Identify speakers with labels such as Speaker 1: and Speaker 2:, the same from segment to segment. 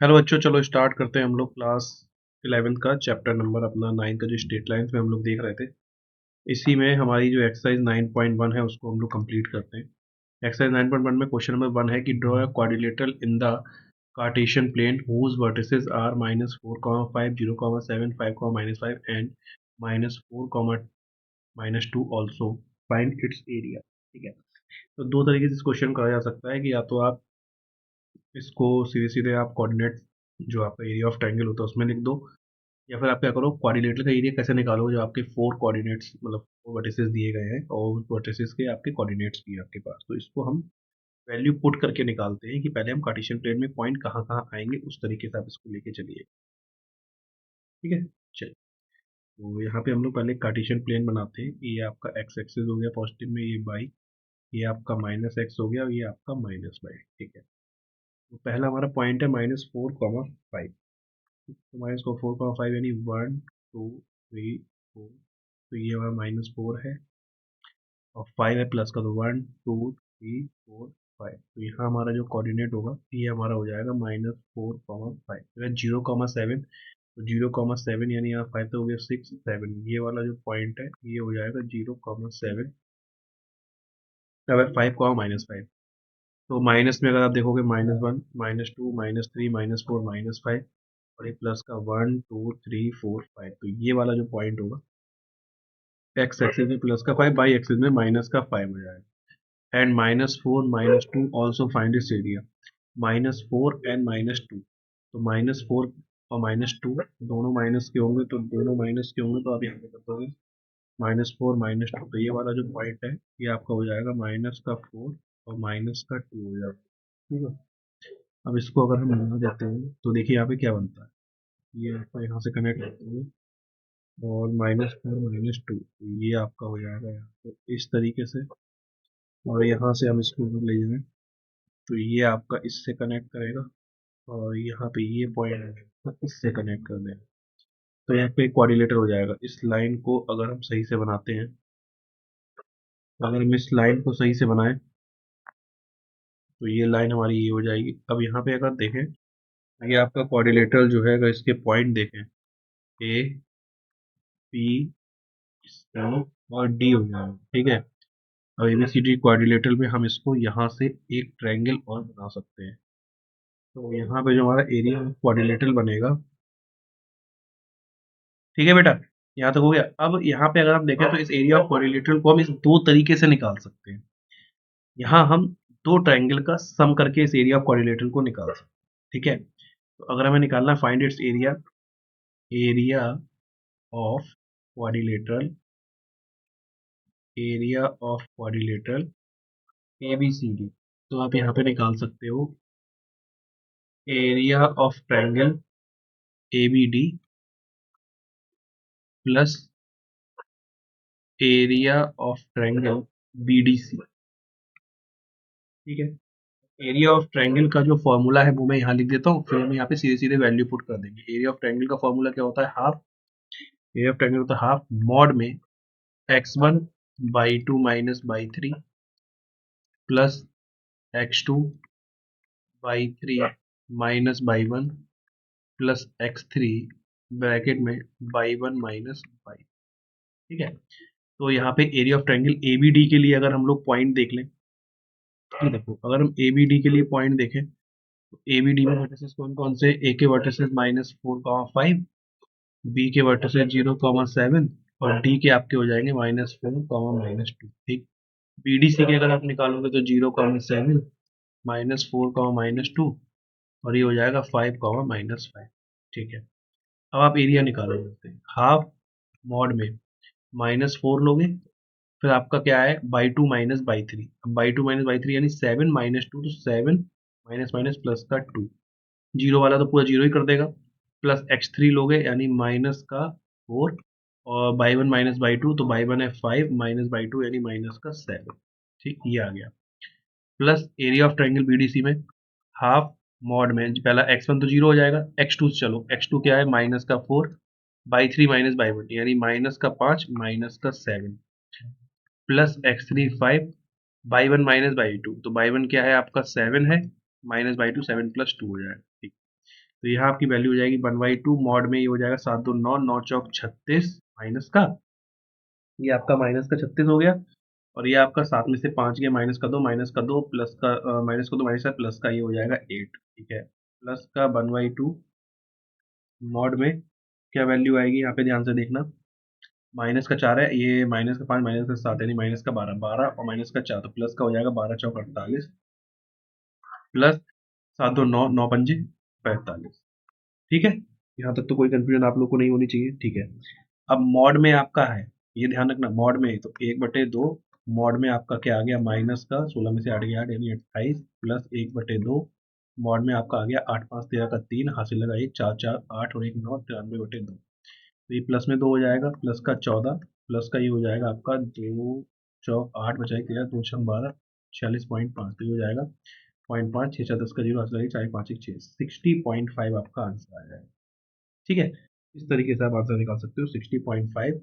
Speaker 1: Hello बच्चों, चलो start करते हैं। हम लोग क्लास 11th का चैप्टर नंबर अपना 9 का जो स्ट्रेट लाइंस में हम लोग देख रहे थे, इसी में हमारी जो एक्सरसाइज 9.1 है उसको हम लोग कंप्लीट करते हैं। एक्सरसाइज 9.1 में क्वेश्चन नंबर 1 है कि draw a quadrilateral in the Cartesian plane whose vertices are -4, 5, 0, 7, 5, -5 and -4, -2 also find its area. ठीक है, तो दो तरीके से इस क्वेश्चन करा जा सकता है कि या तो आप इसको सीधे सीधे आप कोऑर्डिनेट जो आपका एरिया ऑफ ट्रायंगल होता है उसमें लिख दो, या फिर आप क्या करो, क्वाड्रिलेटरल का एरिया कैसे निकालोगे, जो आपके फोर कोऑर्डिनेट्स मतलब फोर वर्टिसेस दिए गए हैं और उस वर्टिसेस के आपके कोऑर्डिनेट्स भी है आपके पास, तो इसको हम वैल्यू पुट करके निकालते हैं कि पहले हम कार्टेशियन प्लेन में पॉइंट कहाँ कहाँ आएंगे, उस तरीके से आप इसको लेके चलिए। ठीक है, चलिए। तो यहाँ पे हम लोग पहले कार्टेशियन प्लेन बनाते हैं। ये आपका एक्स एक्सिस हो गया पॉजिटिव में, ये वाई, ये आपका -x हो गया और ये आपका -y। ठीक है, तो पहला हमारा पॉइंट है -4, 5। तो -4, 5 यानी 1, 2, 3, 4। तो ये हमारा -4 है और 5 है प्लस का, तो 1, 2, 3, 4, 5। तो यहाँ हमारा जो कोऑर्डिनेट होगा ये हमारा हो जाएगा -4, 5। अगर 0, 7, तो 0, 7 यानी यहाँ 5 तो हो गया 6, 7। ये वाला जो पॉइंट है ये हो जाएगा 0, 7, अगर 5, -5। तो माइनस में अगर आप देखोगे -1, -2, -3, -4, -5 और ये प्लस का 1, 2, 3, 4, 5। तो ये वाला जो पॉइंट होगा एक्स एक्सिस में प्लस का 5, वाई एक्सिस में -5 हो जाएगा। And -4, -2 also find its area. -4 and -2, तो -4 और -2 दोनों माइनस के होंगे, तो दोनों माइनस के होंगे तो आप यहाँ पे कर दोगे -4, -2। तो ये वाला जो पॉइंट है ये आपका हो जाएगा -4 और -2 हो जाएगा। ठीक है, अब इसको अगर हम मिला देते हैं तो देखिए यहाँ पे क्या बनता है। ये आपका यहाँ से कनेक्ट करते हैं और -4, -2, तो ये आपका हो जाएगा यहाँ पे इस तरीके से। और यहाँ से हम इसको ऊपर ले जाएं तो ये आपका इससे कनेक्ट करेगा और यहाँ पे ये पॉइंट इससे कनेक्ट कर दें, तो यहाँ पे कोऑर्डिनेटर हो जाएगा। इस लाइन को अगर हम सही से बनाते हैं, अगर हम इस लाइन को सही से बनाएं तो ये लाइन हमारी ये हो जाएगी। अब यहाँ पे अगर देखें, ये आपका कोऑर्डिनेटर जो है, अगर इसके पॉइंट देखें ए, पी, और डी हो जाएगा। ठीक है, अब ABCD क्वाड्रिलेटरल में हम इसको यहाँ से एक ट्रायंगल और बना सकते हैं। तो यहाँ पे जो हमारा एरिया क्वाड्रिलेटरल बनेगा। ठीक है बेटा, यहाँ तक हो गया। अब यहाँ पे अगर हम देखें तो इस एरिया ऑफ क्वाड्रिलेटरल को हम इस दो तरीके से निकाल सकते हैं। यहाँ हम दो ट्रायंगल का सम करके इस एरिया ऑफ क्वाड्रिलेटरल को निकाल सकते हैं। ठीक है, तो अगर हमें निकालना find its area, area of quadrilateral, area of quadrilateral ABCD, तो आप यहाँ पे निकाल सकते हो area of triangle ABD plus area of triangle BDC। ठीक है, एरिया ऑफ ट्रायंगल का जो फॉर्मूला है वो मैं यहाँ लिख देता हूँ, फिर हम यहाँ पे सीधे सीधे वैल्यू पुट कर देंगे। एरिया ऑफ ट्रायंगल का फॉर्मूला क्या होता है, हाफ। एरिया ऑफ ट्रायंगल होता है हाफ मॉड में x1/2 - 3 plus x2/3 -/1 plus x3 bracket में y1 - y। ठीक है, तो यहाँ पे एरिया ऑफ ट्रायंगल ABD के लिए अगर हम लोग पॉइंट देख लें, ये देखो अगर हम ABD के लिए पॉइंट देखें तो ABD में वर्टिसेस कौन कौन से, A के वर्टिसेस -4, 5, B के वर्टिसेस 0, 7 और D के आपके हो जाएंगे -4, -2। ठीक, BDC के अगर आप निकालोगे तो 0, 7 -4, -2 और ये हो जाएगा 5, -5। ठीक है, अब आप एरिया निकालोगे, हाफ मॉड में -4 लोगे, फिर आपका क्या है बाई 2 - बाई 3। अब बाई 2 - बाई 3 यानी 7 - 2, तो 7 माइनस माइनस प्लस का 2, जीरो वाला तो पूरा जीरो ही कर देगा। प्लस x3 लोगे यानी -4, और बाई 1 - बाई 2, तो बाई 1 है 5 -/2 यानी -7। ठीक, ये आ गया। Plus area of triangle BDC में हाफ मॉड में पहला x1 तो जीरो हो जाएगा, x2 चलो, x2 क्या है -4 बाई 3 -/1 यानी -5 -7 प्लस x3 5 बाई 1 -/2, तो बाई 1 क्या है आपका 7 है, -/2 7 + 2 हो जाएगा। ठीक, तो यहाँ आपकी वैल्यू हो जाएगी 1/2 मॉड में ये हो जाएगा 7 2 9 9 चौक 36 माइनस का, ये आपका माइनस का 36 हो गया, और ये आपका 7 में से 5 गया, माइनस का दो प्लस का माइनस का दो माइनस का प्लस का, ये हो जाएगा 8। ठीक है, प्लस का 1/2 मॉड में क्या वैल्यू आएगी यहाँ पे ध्यान से देखना, माइनस का 4 है, ये माइनस का 5 माइनस का 7 यानी माइनस का 12 12 और माइनस का 4 तो प्लस का हो जाएगा 12 चौक 48 प्लस 7 2 9 9 पंजे 45। ठीक है, यहाँ तक तो कोई कंफ्यूजन आप लोग को नहीं होनी चाहिए। ठीक है, अब मॉड में आपका है, ये ध्यान रखना मॉड में, तो 1/2 मॉड में आपका क्या आ गया, माइनस का 16 में से 8 गया 8 यानी 28 प्लस 1/2 मॉड में आपका आ गया 8 5 13 का 3 हासिल लगा 1 4 4 8 और 1 9 93/2, तो ये प्लस में 2 हो जाएगा, प्लस का 14 प्लस का ये हो जाएगा आपका 2 चौक 8 बचाए 13 2 छंग 12 46.5, तो ये हो जाएगा 0.5 6 4 10 का 0 हासिल लगा 4 5 6 60.5 आपका आंसर आ जाएगा। ठीक है, इस तरीके से आप आंसर निकाल सकते हो 60.5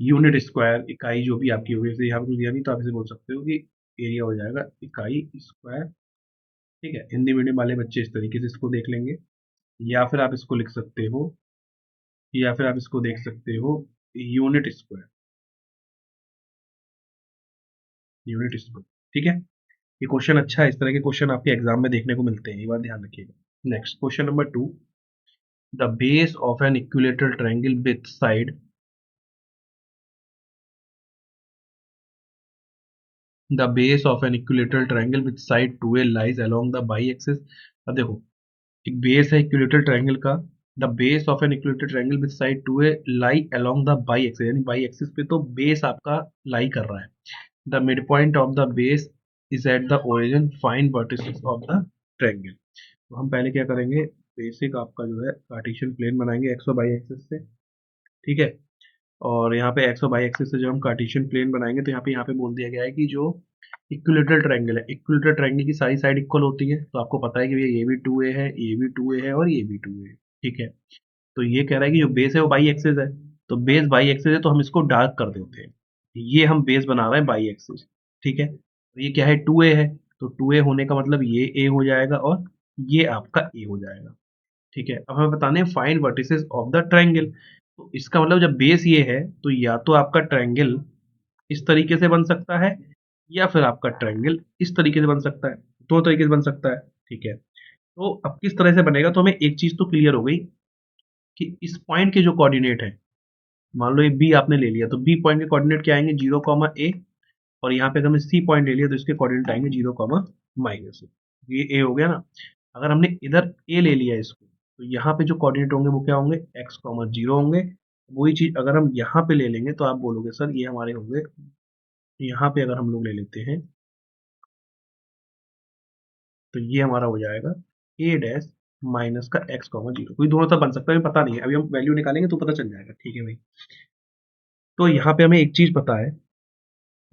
Speaker 1: यूनिट स्क्वायर, इकाई जो भी आपकी होगी, जैसे यहाँ पे कुछ दिया नहीं तो आप इसे बोल सकते हो कि एरिया हो जाएगा इकाई स्क्वायर। ठीक है, हिंदी मीडियम वाले बच्चे इस तरीके से इसको देख लेंगे, या फिर आप इसको लिख सकते हो, या फिर आप इसको देख सकते हो यूनिट स्क्वायर, यूनिट स्क्वायर। ठीक है, ये क्वेश्चन अच्छा है, इस तरह के क्वेश्चन आपके एग्जाम में देखने को मिलते हैं, ये बात ध्यान रखिएगा। Next question number 2, the base of an equilateral triangle with side, the base of an equilateral triangle with side 2a lies along the bi-axis। अब देखो, एक बेस है इक्विलेटरल ट्रायंगल का, the base of an equilateral triangle with side 2a lie along the by axis, यानी by axis पे तो base आपका लाई कर रहा है। The mid point of the base is at the origin, find vertices of the triangle. तो हम पहले क्या करेंगे, बेसिक आपका जो है कार्टेशियन प्लेन बनाएंगे एक्स और बाई एक्सिस से। ठीक है, और यहाँ पे एक्स और वाई एक्सिस से जब हम कार्टेशियन प्लेन बनाएंगे तो यहाँ पे बोल दिया गया है कि जो इक्विलेटरल ट्रायंगल है, इक्विलेटरल ट्रायंगल की सारी साइड इक्वल होती है, तो आपको पता है कि ये भी 2a है, ये भी 2a है और ये भी 2a है। ठीक है, तो ये कह रहा है कि जो बेस है वो बाई एक्सिस है, तो बेस बाई एक्सिस है तो हम इसको डार्क कर देते हैं, ये हम बेस बना रहे हैं बाई एक्सिस। ठीक है, तो ये क्या है 2a है, तो 2a होने का मतलब ये a हो जाएगा और ये आपका a हो जाएगा। ठीक है, अब हमें बताने हैं find vertices of the triangle, तो इसका मतलब जब बेस ये है तो या तो आपका ट्रायंगल इस तरीके से बन सकता है, या फिर आपका ट्रायंगल इस तरीके से बन सकता है, दो तरीके से बन सकता है। ठीक है, तो अब किस तरह से बनेगा, तो हमें एक चीज तो क्लियर हो गई कि इस पॉइंट के जो कोऑर्डिनेट है, मान लो ये बी आपने ले लिया, तो बी पॉइंट के कोऑर्डिनेट क्या आएंगे 0, a, और यहाँ पे अगर हमने सी पॉइंट ले लिया तो इसके कोऑर्डिनेट आएंगे 0, ये ए हो गया ना। अगर हमने इधर ए ले लिया इसको, तो यहाँ पे जो कोऑर्डिनेट होंगे वो क्या होंगे x, 0 होंगे। वही चीज अगर हम यहाँ पे ले लेंगे तो आप बोलोगे सर ये हमारे होंगे, यहाँ पे अगर हम लोग ले लेते हैं तो ये हमारा हो जाएगा a डैश माइनस का x, 0, कोई दोनों तरफ बन सकता है, हमें पता नहीं है, अभी हम वैल्यू निकालेंगे तो पता चल जाएगा। ठीक है भाई, तो यहाँ पे हमें एक चीज पता है,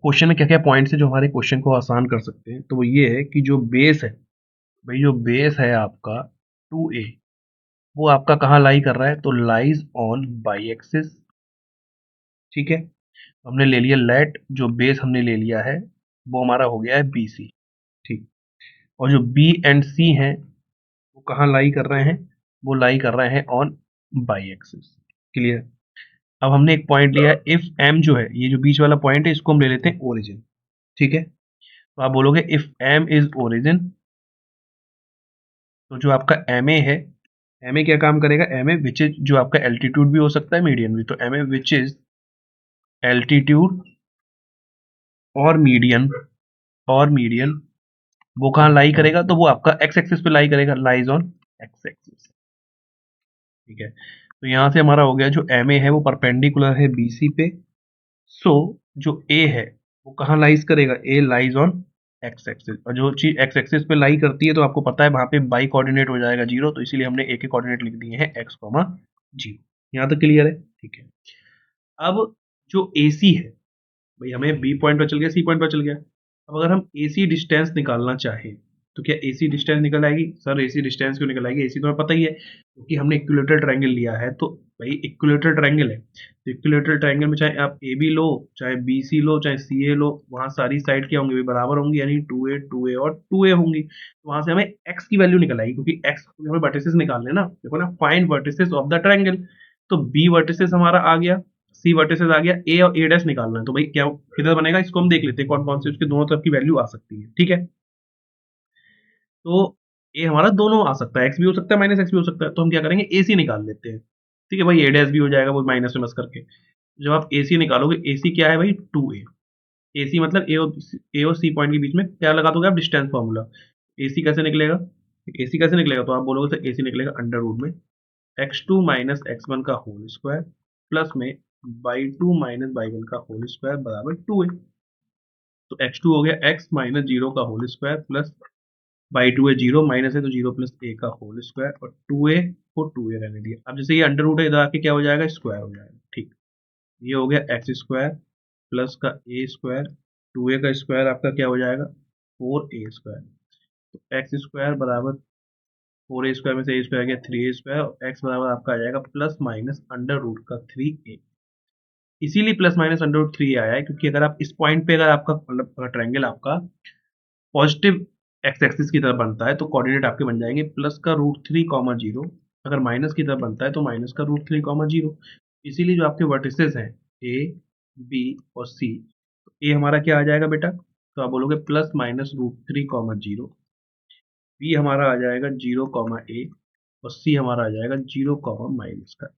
Speaker 1: क्वेश्चन में क्या क्या पॉइंट्स है जो हमारे क्वेश्चन को आसान कर सकते हैं, तो वो ये है कि जो बेस है, भाई जो बेस है आपका 2a, वो आपका कहाँ लाई कर रहा है, तो लाइज ऑन बाई एक्सिस। ठीक है, हमने ले लिया लेट, जो बेस हमने ले लिया है वो हमारा हो गया है बी सी। ठीक, और जो बी एंड सी हैं वो कहाँ लाई कर रहे हैं, वो लाई कर रहे हैं ऑन बाई एक्सिस। क्लियर, अब हमने एक पॉइंट लिया, इफ एम जो है, ये जो बीच वाला पॉइंट है इसको हम ले लेते हैं ओरिजिन। ठीक है, तो आप बोलोगे इफ एम इज ओरिजिन, तो जो आपका एम ए है, एम ए क्या काम करेगा, एम ए विच इज, जो आपका एल्टीट्यूड भी हो सकता है मीडियन भी, तो M A which is altitude और मीडियन, और मीडियन वो कहाँ लाई करेगा, तो वो आपका एक्स एक्सिस पे लाई करेगा, लाइज ऑन एक्स एक्सिस। ठीक है, तो यहाँ से हमारा हो गया जो एम ए है वो परपेंडिकुलर है बी सी पे, सो जो ए है वो कहाँ लाइज करेगा, ए लाइज ऑन एक्स एक्सिस, और जो चीज एक्स एक्सिस पे लाई करती है तो आपको पता है वहां पे बाई कोऑर्डिनेट हो जाएगा 0, तो इसीलिए हमने ए के कोऑर्डिनेट लिख दिए हैं x, 0। यहाँ तक क्लियर है। ठीक है, अब जो ए सी है, भाई हमें बी पॉइंट पर चल गया, सी पॉइंट पर चल गया, अब अगर हम ए सी डिस्टेंस निकालना चाहें तो क्या AC डिस्टेंस निकल आएगी? सर AC डिस्टेंस क्यों निकल आएगी? AC तो हमें पता ही है, क्योंकि हमने इक्विलेटरल ट्रायंगल लिया है, तो भाई इक्विलेटरल ट्रायंगल है, तो इक्विलेटरल ट्रायंगल में चाहे आप AB लो, चाहे BC लो, चाहे CA लो, वहाँ सारी साइड क्या होंगी? बराबर होंगी, यानी 2A 2A और 2A होंगी। तो वहाँ से हमें x की वैल्यू निकल आएगी, क्योंकि x हमें वर्टिसेस निकालने हैं ना, देखो ना, find vertices of the triangle. तो B वर्टिसेस हमारा आ गया, C वर्टिसेस आ गया, A और A डैश निकालना है, तो भाई क्या किधर बनेगा, इसको हम देख लेते हैं कौन कौन से उसके दोनों तरफ की वैल्यू आ सकती है। ठीक है, तो ए हमारा दोनों आ सकता है, एक्स भी हो सकता है, माइनस एक्स भी हो सकता है, तो हम क्या करेंगे, ए सी निकाल लेते हैं। ठीक है भाई, ए डैश भी हो जाएगा वो माइनस में करके। जब आप ए सी निकालोगे, ए सी क्या है भाई, 2A। ए सी मतलब ए और सी पॉइंट के बीच में क्या लगा दोगे आप, डिस्टेंस फॉर्मूला। ए सी कैसे निकलेगा, ए सी कैसे निकलेगा, तो आप बोलोगे सर ए सी निकलेगा अंडर रूट में x2 माइनस x1 का होल स्क्वायर प्लस में y2 माइनस y1 का होल स्क्वायर बराबर 2A। तो x2 हो गया x माइनस जीरो का whole square plus y two है, जीरो माइनस है तो जीरो प्लस ए का होल स्क्वायर, और 2A को 2A रहने दिया। अब जैसे ये अंडर रूट है, इधर आके क्या हो जाएगा, स्क्वायर हो जाएगा। ठीक, ये हो गया एक्स स्क्वायर प्लस का ए स्क्वायर, 2A का स्क्वायर आपका क्या हो जाएगा, 4A स्क्वायर। तो एक्स स्क्वायर बराबर 4A स्क्वायर में से ए स्क्वायर गया 3A स्क्वायर, और एक्स बराबर आपका आ जाएगा प्लस माइनस अंडर रूट का 3A। इसीलिए प्लस माइनस अंडर रूट 3 आया है, क्योंकि अगर आप इस पॉइंट पे, अगर आपका मतलब ट्रायंगल आपका पॉजिटिव एक्स एक्सिस की तरफ बनता है, तो कोऑर्डिनेट आपके बन जाएंगे प्लस का √3, 0। अगर माइनस की तरफ बनता है तो माइनस का √3, 0। इसीलिए जो आपके वर्टिसेस हैं ए, बी और सी, तो ए हमारा क्या आ जाएगा बेटा, तो आप बोलोगे प्लस माइनस √3, 0। बी हमारा आ जाएगा 0, A, और सी हमारा आ जाएगा 0, का।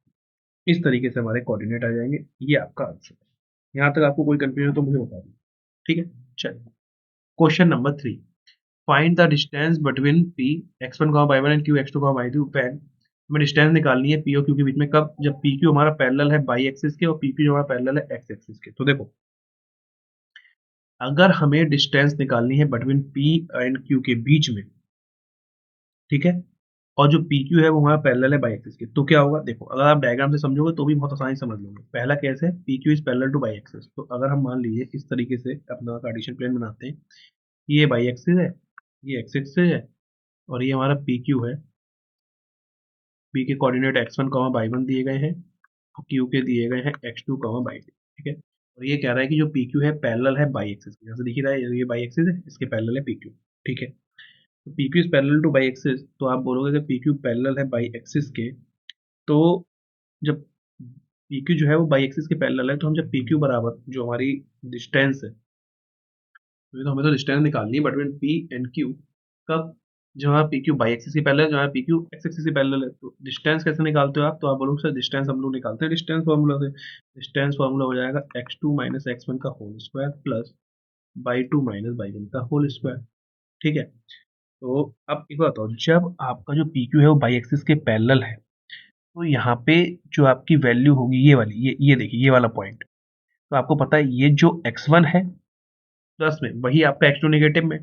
Speaker 1: इस तरीके से हमारे कोऑर्डिनेट आ जाएंगे। ये आपका आंसर है। यहाँ तक आपको कोई कंफ्यूजन तो मुझे बता दीजिए। ठीक है, चलिए question number 3। Find the distance between P x1 y1 and Q x2 y2 पेन। हमें डिस्टेंस निकालनी है पी और क्यू के बीच में, कब, जब पी क्यू हमारा पैरेलल है बाई एक्सिस के और पी क्यू हमारा पैरेलल है एक्स एक्सिस के। तो देखो, अगर हमें डिस्टेंस निकालनी है बिटवीन पी एंड क्यू के बीच में, ठीक है, और जो पी क्यू है वो हमारा पैरेलल है बाई एक्सिस के, तो क्या होगा, देखो अगर आप डायग्राम से समझोगे तो भी बहुत आसानी से समझ लोगे। पहला केस है P Q is parallel two by axis, तो अगर हम मान लीजिए इस तरीके से अपना कार्टेशियन प्लेन बनाते हैं, ये बाई एक्सिस है, ये एक्स एक्सिस है, और ये हमारा पी क्यू है। पी के कोऑर्डिनेट x1 y1 दिए गए हैं, और क्यू के दिए गए हैं x2 y2। ठीक है, और ये कह रहा है कि जो पी क्यू है पैरेलल है बाई एक्सिस के, जैसे दिख ही रहा है ये बाई एक्सिस है, इसके पैरेलल है पी क्यू। ठीक है, तो P Q is parallel two by axis, तो आप बोलोगे कि पी क्यू पैरेलल है बाई एक्सिस के। तो जब पी क्यू जो है वो बाई एक्सिस के पैरेलल है, तो हम जब पी क्यू बराबर जो हमारी डिस्टेंस है, तो हमें तो डिस्टेंस निकालनी है बिटवीन पी एंड क्यू, कब, जहाँ पी क्यू बाई एक्सिस के पैरेलल है, जहाँ पी क्यू एक्स एक्सिस के पैरेलल है। तो डिस्टेंस कैसे निकालते हो आप, तो आप बोलोगे सर डिस्टेंस हम लोग निकालते हैं डिस्टेंस फार्मूला से। डिस्टेंस फार्मूला हो जाएगा x2 माइनस x1 का whole square plus y2 minus y1 का होल स्क्वायर। ठीक है, तो अब एक बात बताओ, जब आपका जो पी क्यू है वो बाई एक्सिस के पैरेलल है, तो यहाँ पे जो आपकी वैल्यू होगी ये वाली, ये देखिए ये वाला पॉइंट, तो आपको पता है ये जो x1 है प्लस में, वही आपका x2 नेगेटिव में,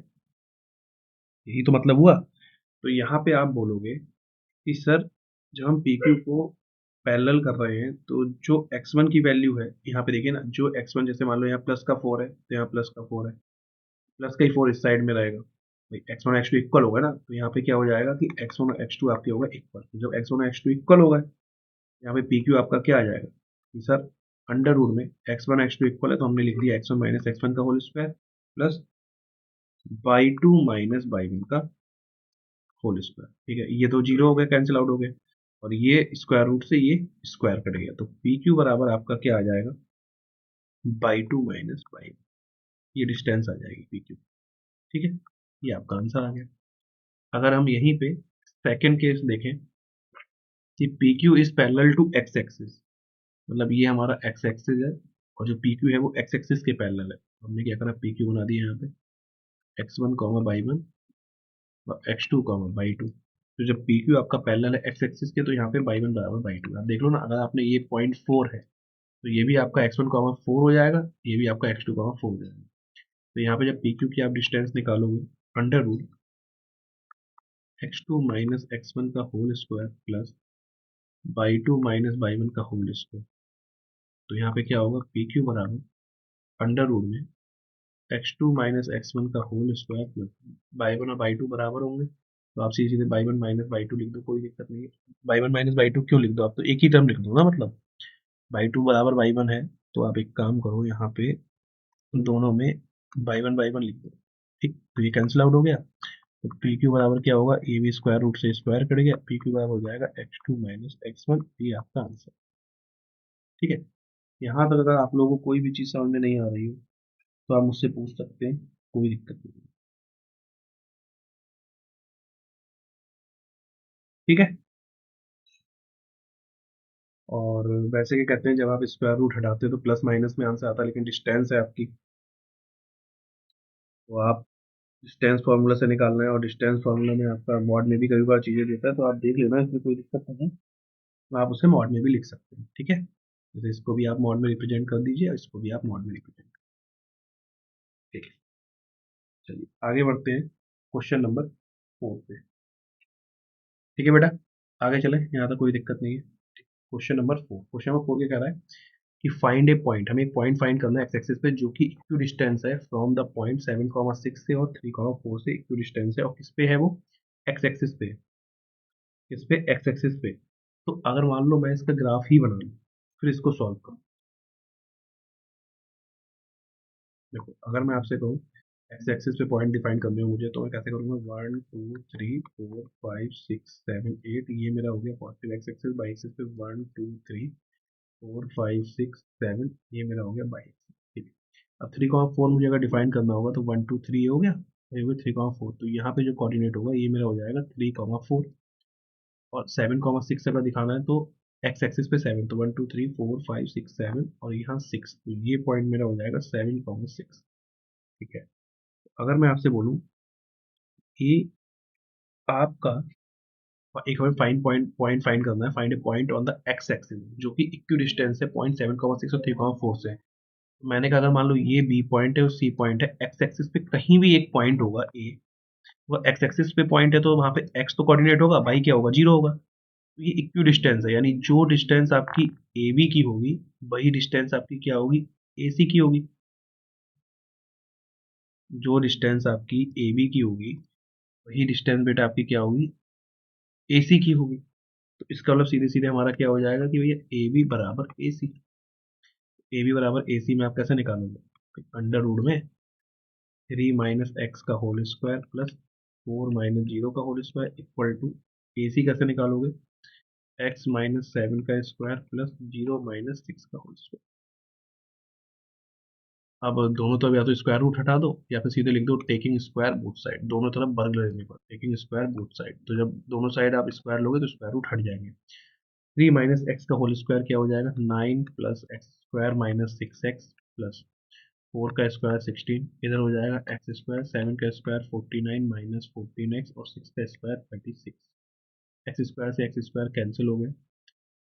Speaker 1: यही तो मतलब हुआ। तो यहाँ पे आप बोलोगे कि सर जब हम पी क्यू को पैरेलल कर रहे हैं, तो जो x1 की वैल्यू है, यहाँ पे देखिए ना, जो x1 जैसे मान लो यहाँ प्लस का 4 है, तो यहाँ प्लस का 4 है, प्लस का ही 4 इस साइड में रहेगा, भाई x1 x2 इक्वल होगा ना, तो यहाँ पे क्या हो जाएगा कि x1 और x2 आपके होगा इक्वल। जब x1 और x2 इक्वल होगा, यहाँ पे पी क्यू आपका क्या आ जाएगा कि सर अंडर रूट में x1 x2 इक्वल है, तो हमने लिख दिया x1 माइनस x1 का whole square plus y2 minus y1 का होल स्क्वायर। ठीक है, ये तो जीरो हो गया, कैंसिल आउट हो गया, और ये स्क्वायर रूट से ये स्क्वायर कट गया, तो पी क्यू बराबर आपका क्या आ जाएगा, बाई 2 माइनस बाई, ये डिस्टेंस आ जाएगी पी क्यू। ठीक है, ये आपका आंसर आ गया। अगर हम यहीं पे सेकेंड केस देखें कि P Q is parallel to X axis, मतलब ये हमारा एक्स एक्सिस है, और जो पी क्यू है वो एक्स एक्सिस के पैरेलल है, तो हमने क्या करा, पी क्यू बना दिया यहाँ पे x1 y1 और x2 y2। तो जब पी क्यू आपका पैरेलल है एक्स एक्सिस के, तो यहाँ पे y1 बराबर y2। आप देख लो ना, अगर आपने ये पॉइंट 4 है, तो ये भी आपका x1 4 हो जाएगा, ये भी आपका x2 4 हो जाएगा। तो यहाँ पे जब पी क्यू की आप डिस्टेंस निकालोगे, under root x2 minus x1 का whole square plus y2 minus y1 का होल स्क्वायर, तो यहाँ पे क्या होगा, पी क्यू बराबर अंडर रूट में x2 माइनस x1 का whole square plus y one और बाई टू बराबर होंगे, तो आप सीधे सीधे y one minus y two लिख दो, कोई दिक्कत नहीं है। Y one minus y two क्यों लिख दो, आप तो एक ही टर्म लिख दो ना, मतलब बाई टू बराबर बाई वन है, तो आप एक काम करो यहाँ पे दोनों में बाई वन लिख दो, ठीक, तो ये कैंसिल आउट हो गया। तो पी क्यू बराबर क्या होगा, ए बी स्क्वायर रूट से स्क्वायर कट गया, पी क्यू बराबर हो जाएगा x2 माइनस x1, ये आपका आंसर, ठीक है। यहाँ तक अगर आप लोगों को कोई भी चीज़ समझ में नहीं आ रही हो तो आप मुझसे पूछ सकते हैं, कोई दिक्कत नहीं, ठीक है। और वैसे क्या कहते हैं, जब आप स्क्वायर रूट हटाते हो तो प्लस माइनस में आंसर आता है, लेकिन डिस्टेंस है आपकी, तो आप डिस्टेंस फार्मूला से निकालना है, और डिस्टेंस फार्मूला में आपका मॉड में भी कई बार चीज़ें देता है, तो आप देख लेना, इसमें कोई दिक्कत नहीं है, तो आप उसे मॉड में भी लिख सकते हैं, ठीक है। जैसे इसको भी आप मॉड में रिप्रेजेंट कर दीजिए, और इसको भी आप मॉड में रिप्रेजेंट, ठीक है। चलिए आगे बढ़ते हैं क्वेश्चन नंबर 4 पे, ठीक है बेटा, आगे चले, यहाँ तक कोई दिक्कत नहीं है। क्वेश्चन नंबर 4 क्या कह रहा है कि फाइंड ए पॉइंट, हमें एक पॉइंट फाइंड करना है एक्स एक्सिस पे जो कि इक्वी डिस्टेंस है फ्रॉम द पॉइंट 7,6 से और 3,4 से इक्वी डिस्टेंस है, और किस पे है वो, एक्स एक्सिस पे, किस पे, एक्स एक्सिस पे। तो अगर मान लो मैं इसका ग्राफ ही बना लूँ, फिर इसको सॉल्व करूँ, देखो अगर मैं आपसे कहूँ एक्स एक्सिस पे पॉइंट डिफाइन करने हो मुझे, तो मैं कैसे करूँगा, 1 2 3 4 5 6 7 8, ये मेरा हो गया positive x axis, by axis पे 1 2 3 4 5 6 7, ये मेरा हो गया बाई एक्सिस, ठीक है। अब 3,4 मुझे अगर डिफाइन करना होगा तो 1 2 3 हो गया, ये हो गया 3,4, तो यहाँ पे जो कोऑर्डिनेट होगा ये मेरा हो जाएगा 3,4, और 7,6 अगर दिखाना है तो एक्स एक्सिस पे 7, तो 1 2 3 4 5 6 7, और यहाँ 6, तो ये पॉइंट मेरा हो जाएगा 7,6, ठीक है। अगर मैं आपसे बोलूँ कि आपका एक हमें फाइन पॉइंट फाइंड करना है, find a point on the X axis जो कि इक्वी डिस्टेंस है 0.7,6 और 3,4 से, तो मैंने कहा अगर मान लो ये बी पॉइंट है और सी पॉइंट है, एक्स एक्सिस पे कहीं भी एक पॉइंट होगा ए, वो एक्स एक्सिस पे पॉइंट है तो वहाँ पे एक्स तो कोऑर्डिनेट होगा, बाई क्या होगा, जीरो होगा, तो ये इक्वी डिस्टेंस है, यानी जो डिस्टेंस आपकी ए बी की होगी वही डिस्टेंस आपकी क्या होगी, ए सी की होगी, जो डिस्टेंस आपकी ए बी की होगी वही डिस्टेंस बेटा आपकी क्या होगी, ए सी की होगी। तो इसका मतलब सीधे सीधे हमारा क्या हो जाएगा कि भैया ए बी बराबर ए सी, ए बी बराबर ए सी में आप कैसे निकालोगे, अंडर रूट में 3 - x का होल स्क्वायर प्लस 4 - 0 का होल स्क्वायर इक्वल टू, ए सी कैसे निकालोगे, x - 7 का स्क्वायर प्लस 0 - 6 का होल स्क्वायर। अब दोनों तरफ या तो स्क्वायर रूट हटा दो या फिर सीधे लिख दो टेकिंग स्क्वायर बोथ साइड, दोनों तरफ वर्ग लेने पर टेकिंग स्क्वायर बोथ साइड, तो जब दोनों साइड आप स्क्वायर लोगे तो स्क्वायर रूट हट जाएंगे। 3 - x का होल स्क्वायर क्या हो जाएगा, 9 plus x square minus 6x plus 4 का स्क्वायर 16, इधर हो जाएगा एक्स स्क्वायर, 7 का स्क्वायर 49 माइनस 14x और 6 का स्क्वायर 36, एक्स स्क्वायर से एक्स स्क्वायर कैंसिल हो गया,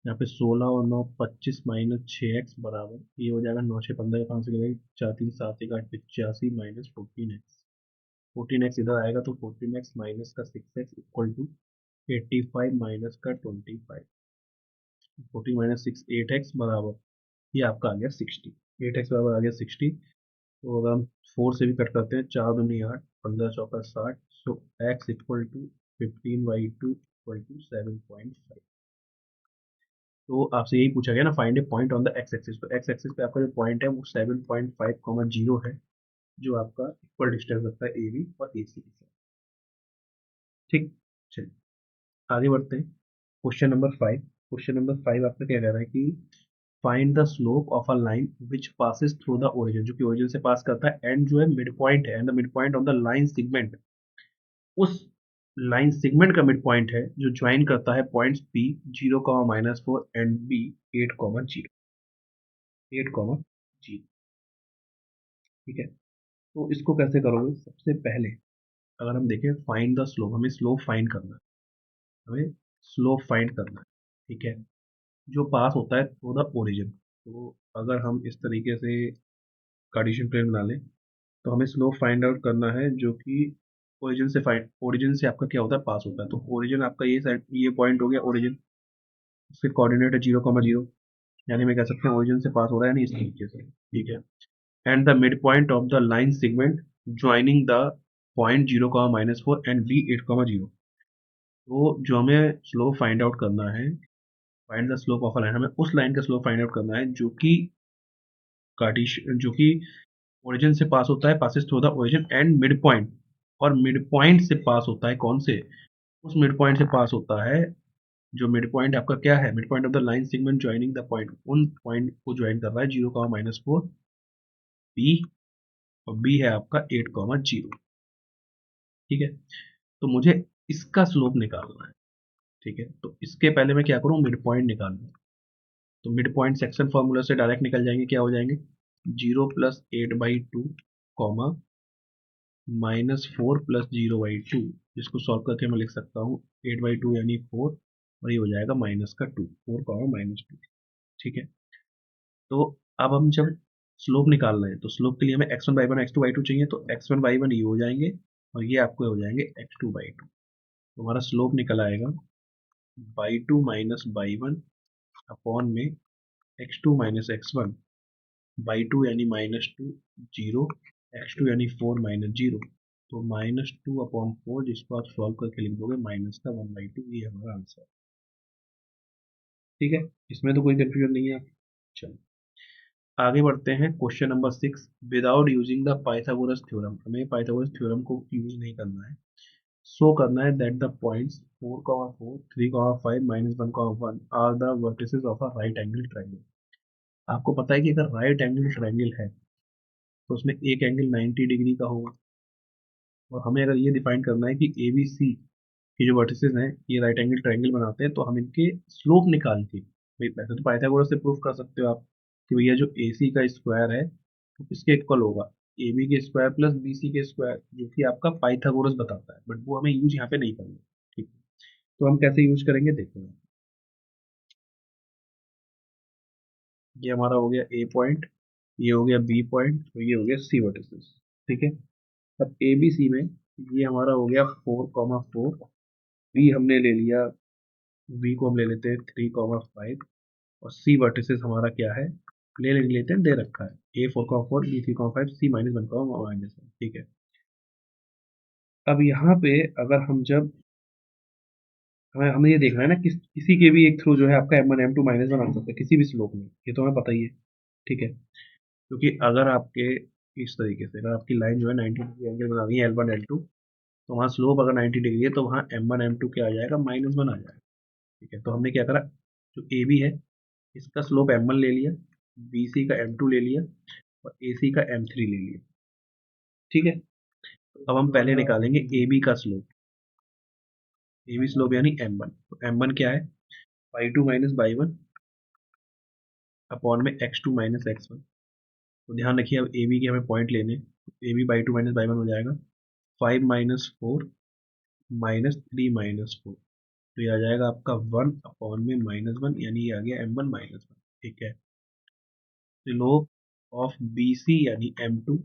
Speaker 1: यहाँ पे 16 और 9 25 माइनस 6x बराबर, ये हो जाएगा 9 6 15 का 5 से लगेगा 4 3 7 1 8 85 माइनस 14x, 14x इधर आएगा तो 14x माइनस का 6x इक्वल टू 85 माइनस का 25, 14 माइनस 6 8x बराबर, ये आपका आ गया 60, 8x बराबर आ गया 60, तो अगर हम 4 से भी कट करते हैं, 4 दूनी 8, 15 चौका 60, so x equal to 15/2 equal to 7.5। तो आपसे यही पूछा गया ना, find a point on the X axis, तो एक्स एक्सिस पे आपका जो पॉइंट है वो 7.5, 0 है, जो आपका इक्वल डिस्टेंस रखता है ए बी और ए सी के साथ, ठीक। चलिए आगे बढ़ते हैं, क्वेश्चन नंबर 5 आपका क्या कह रहा है कि find the slope of a line which passes through the origin, जो कि ओरिजिन से पास करता है, एंड जो है मिड पॉइंट है, and the mid point on the line segment, उस लाइन सेगमेंट का मिड पॉइंट है जो ज्वाइन करता है पॉइंट्स पी 0, -4 एंड बी 8, 0, 8, 0, ठीक है। तो इसको कैसे करोगे, सबसे पहले अगर हम देखें फाइंड द स्लोप, हमें स्लोप फाइंड करना है, हमें स्लोप फाइंड करना है, ठीक है, जो पास होता है थ्रू द ओरिजिन। तो अगर हम इस तरीके से कार्टेशियन प्लेन बना लें, तो हमें स्लोप फाइंड आउट करना है जो कि ओरिजिन से आपका क्या होता है, पास होता है, तो ओरिजिन आपका ये साइड, ये पॉइंट हो गया ओरिजिन, उसके कोऑर्डिनेट है 0, 0, यानी मैं कह सकते हैं ओरिजिन से पास हो रहा है, यानी इस तरीके से, ठीक है। and the midpoint of the line segment joining the point 0, -4 and V8, 0। तो जो हमें स्लोप फाइंड आउट करना है, find the slope of a line, हमें उस लाइन का स्लोप फाइंड आउट करना है जो कि ओरिजिन से पास होता है, passes through the origin and mid point, और मिड पॉइंट से पास होता है कौन से, उस मिड पॉइंट से पास होता है जो मिड पॉइंट आपका क्या है, mid point of the line segment joining the point, उन पॉइंट को ज्वाइन कर रहा है 0, -4 बी, और बी है आपका 8, 0। ठीक है, तो मुझे इसका स्लोप निकालना है। ठीक है, तो इसके पहले मैं क्या करूँ, मिड पॉइंट निकाल लूँ। तो मिड पॉइंट सेक्शन फॉर्मूला से डायरेक्ट निकल जाएंगे, क्या हो जाएंगे, 0 + 8/2 कॉमा -4 + 0/2, जिसको सॉल्व करके मैं लिख सकता हूँ 8/2 यानी 4, और ये हो जाएगा -2, 4, -2। ठीक है, तो अब हम जब स्लोप निकाल रहे हैं तो स्लोप के लिए हमें x1/1 x2/2 चाहिए, तो x1/1 ये हो जाएंगे और ये आपको हो जाएंगे x2/2। तो हमारा स्लोप निकल आएगा by2 - by1 अपॉन में x2 - x1 by2 यानी -2, 0, x2 यानी 4 -0, तो -2/4, जिसको आप सॉल्व करके लिख दोगे -1/2, ये हमारा आंसर है। ठीक है, इसमें तो कोई कंफ्यूजन नहीं है। चलो आगे बढ़ते हैं, question number 6, without using the Pythagoras theorem, हमें पाइथागोरस थ्योरम को यूज नहीं करना है, शो करना है that the points 4, 4, 3, 5, -1, 1 are the vertices of a right angle triangle. आपको पता है कि अगर राइट एंगल ट्रायंगल है तो उसमें एक एंगल 90 डिग्री का होगा, और हमें अगर ये डिफाइन करना है कि ए बी सी के जो वर्टिसेस हैं ये राइट एंगल ट्रायंगल बनाते हैं, तो हम इनके स्लोप निकाल के, भाई वैसे तो पाइथागोरस से प्रूफ कर सकते हो आप कि भैया जो ए सी का स्क्वायर है वो किसके इक्वल होगा, ए बी के स्क्वायर प्लस बी सी के स्क्वायर, जो कि आपका पाइथागोरस बताता है, बट वो हमें यूज यहाँ पे नहीं करना। ठीक है, तो हम कैसे यूज करेंगे देखो, ये हमारा हो गया ए पॉइंट, ये हो गया बी पॉइंट, और ये हो गया सी वर्टिसेस। ठीक है, अब ए बी सी में ये हमारा हो गया 4, 4, बी हमने ले लिया, बी को हम ले लेते हैं 3, 5, और सी वर्टिसेस हमारा क्या है, ले लेते हैं, दे रखा है ए 4, 4 बी 3, 5 सी -1, -1। ठीक है, अब यहाँ पे अगर हम जब हमें हमें ये देखना है ना किसी के भी एक थ्रू जो है आपका m1 m2 -1 आ सकता है किसी भी स्लोप में, ये तो हमें पता ही है। ठीक है, क्योंकि अगर आपके इस तरीके से अगर आपकी लाइन जो है 90 डिग्री एंगल बना रही है L1 L2, तो वहाँ स्लोप अगर 90 डिग्री है तो वहाँ m1 m2 क्या आ जाएगा, -1 आ जाएगा। ठीक है, तो हमने क्या करा, जो ए बी है इसका स्लोप m1 ले लिया, बी सी का m2 ले लिया, और ए सी का m3 ले लिया। ठीक है, तो अब हम पहले निकालेंगे ए बी का स्लोप, ए बी स्लोप यानी m1, तो m1 क्या है, y2 - y1 अपॉन में x2 - x1। तो ध्यान रखिए अब ए बी के हमें पॉइंट लेने, ए बी by2 - by1 हो जाएगा 5 -4 -3 -4, तो ये आ जाएगा आपका 1 अपॉन में -1, यानी ये आ गया m1 -1। ठीक है, स्लोप ऑफ बी सी यानी m2,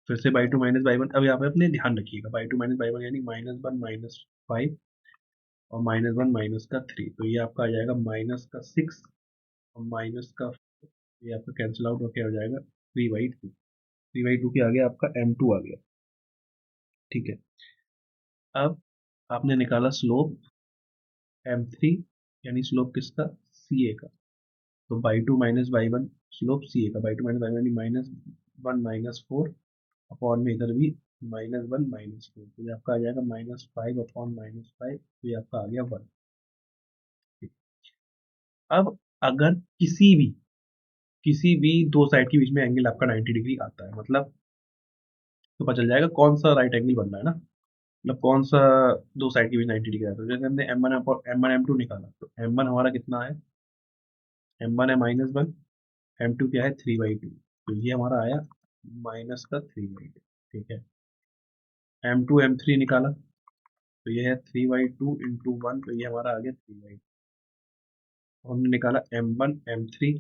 Speaker 1: फिर से by2 - by1, अब यहाँ पे अपने ध्यान रखिएगा by2 - by1 यानी -1 -5 और -1 -3, तो ये आपका आ जाएगा -6 और ये आपका कैंसिल आउट होकर हो जाएगा 3/2, 3/2 के आगे आपका m2 आ गया। ठीक है, अब आपने निकाला स्लोप m3, यानी स्लोप किसका, सी ए का, तो by2 - by1 स्लोप सी ए का, by2 - by1 यानी -1 -4 अपॉन में इधर भी -1 -4, तो ये आपका आ जाएगा -5 अपॉन -5, तो ये आपका आ गया 1। अब अगर किसी भी दो साइड के बीच में एंगल आपका 90 डिग्री आता है, मतलब तो पता चल जाएगा कौन सा राइट एंगल बन रहा है ना, मतलब कौन सा दो साइड के बीच 90 डिग्री आता है। जैसे हमने M1 M2 निकाला, तो M1 हमारा कितना है, M1 है -1, M2 क्या है 3/2, तो ये हमारा आया -3/2। ठीक है, M2 M3 निकाला, तो ये है 3/2 इंटू 1, तो ये हमारा आ गया 3/2। हमने निकाला M1 M3,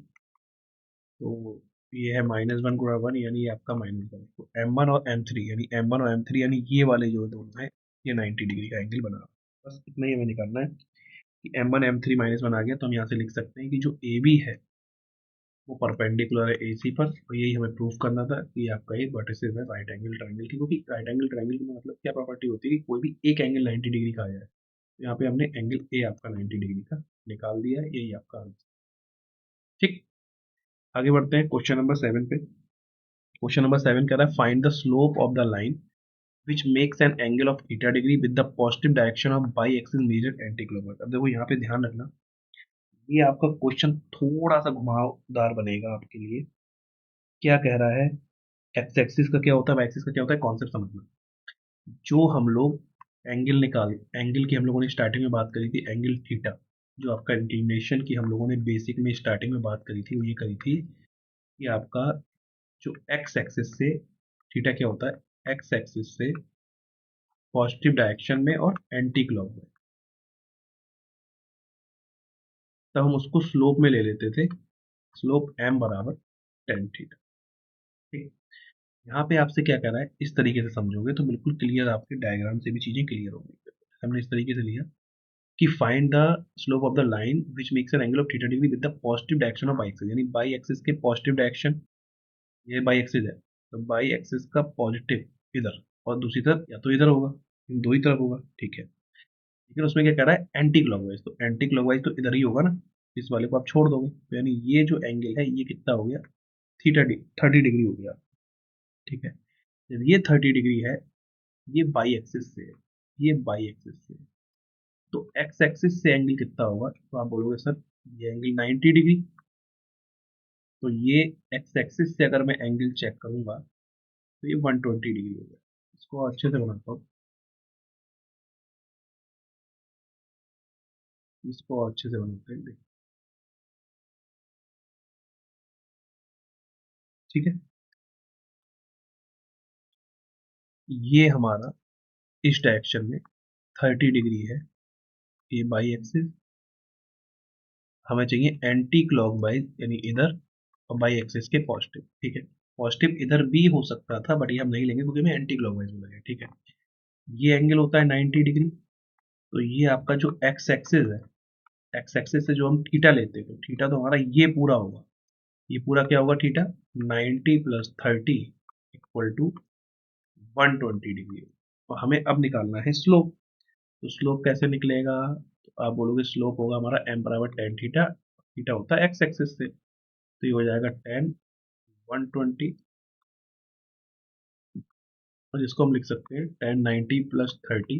Speaker 1: तो ये है -1 × 1, यानी ये आपका -1, तो M1 और M3 यानी M1 और M3 यानी ये वाले जो दोनों हैं ये 90 डिग्री का एंगल बना रहा है। बस इतना ही हमें निकालना है कि M1 M3 -1 आ गया, तो हम यहाँ से लिख सकते हैं कि जो AB है वो परपेंडिकुलर है AC पर, और यही हमें प्रूफ करना था कि आपका ये वर्टिसेस है राइट एंगल ट्रायंगल की, क्योंकि राइट एंगल ट्रायंगल की मतलब क्या प्रॉपर्टी होती है कि कोई भी एक एंगल 90 डिग्री का आ जाए। तो यहाँ पे हमने एंगल ए आपका 90 डिग्री का निकाल दिया है, यही आपका आंसर। ठीक, आगे बढ़ते हैं क्वेश्चन नंबर 7 पे। क्वेश्चन नंबर 7 कह रहा है find the slope of the line which makes an angle of theta degree with the positive direction of y-axis measured anti-clockwise। अब देखो यहाँ पे ध्यान रखना, ये आपका क्वेश्चन थोड़ा सा घुमावदार बनेगा आपके लिए। क्या कह रहा है, एक्स एक्सिस का क्या होता है, वाई एक्सिस का क्या होता है, कॉन्सेप्ट समझना। जो हम लोग एंगल की हम लोगों ने स्टार्टिंग में बात करी थी, एंगल थीटा, जो आपका इंक्लिनेशन की हम लोगों ने बेसिक में स्टार्टिंग में बात करी थी, वो ये करी थी कि आपका जो एक्स एक्सिस से थीटा क्या होता है, एक्स एक्सिस से पॉजिटिव डायरेक्शन में और एंटी क्लॉकवाइज, तब हम उसको स्लोप में ले लेते थे, स्लोप एम बराबर टेन थीटा। ठीक, यहाँ पे आपसे क्या कह रहा है, इस तरीके से समझोगे तो बिल्कुल क्लियर, आपके डायग्राम से भी चीजें क्लियर होंगी। हमने इस तरीके से लिया कि find the slope of the line which makes an angle of theta degree with the positive direction of by axis, यानी बाई एक्सिस के पॉजिटिव डायरेक्शन, ये बाई एक्सिस है तो बाई एक्सिस का पॉजिटिव इधर, और दूसरी तरफ या तो इधर होगा, इन दो ही तरफ होगा। ठीक है, लेकिन उसमें क्या कह रहा है, एंटी क्लॉकवाइज, तो एंटी क्लॉकवाइज तो इधर ही होगा ना, इस वाले को आप छोड़ दोगे, तो यानी ये जो एंगल है ये कितना हो गया, थीटा 30 डिग्री हो गया। ठीक है, जब ये 30 डिग्री है, ये बाई एक्सिस से है, ये बाई एक्सिस से है, तो एक्स एक्सिस से एंगल कितना होगा, तो आप बोलोगे सर ये एंगल 90 डिग्री, तो ये एक्स एक्सिस से अगर मैं एंगल चेक करूंगा तो ये 120 डिग्री होगा। इसको अच्छे से बनाता हूँ, इसको अच्छे से बनाते हैं, देखिए। ठीक है, ये हमारा इस डायरेक्शन में 30 डिग्री है, ये बाई एक्सिस, हमें चाहिए एंटी क्लॉकवाइज यानी इधर, और बाई एक्सिस के पॉजिटिव। ठीक है, पॉजिटिव इधर भी हो सकता था बट ये हम नहीं लेंगे क्योंकि हमें एंटी क्लॉकवाइज मिला है। ठीक है, ये एंगल होता है 90 डिग्री, तो ये आपका जो एक्स एक्सिस है, एक्स एक्सिस से जो हम थीटा लेते हैं, तो थीटा तो हमारा ये पूरा होगा, ये पूरा क्या होगा theta, 90 plus 30 equal to 120 degree. तो हमें अब निकालना है स्लोप, तो स्लोप कैसे निकलेगा, तो आप बोलोगे स्लोप होगा हमारा एम बराबर टेन थीटा, थीटा होता है एक्स एक्सिस से, तो ये हो जाएगा 10 120, और जिसको हम लिख सकते हैं 10 90 प्लस 30,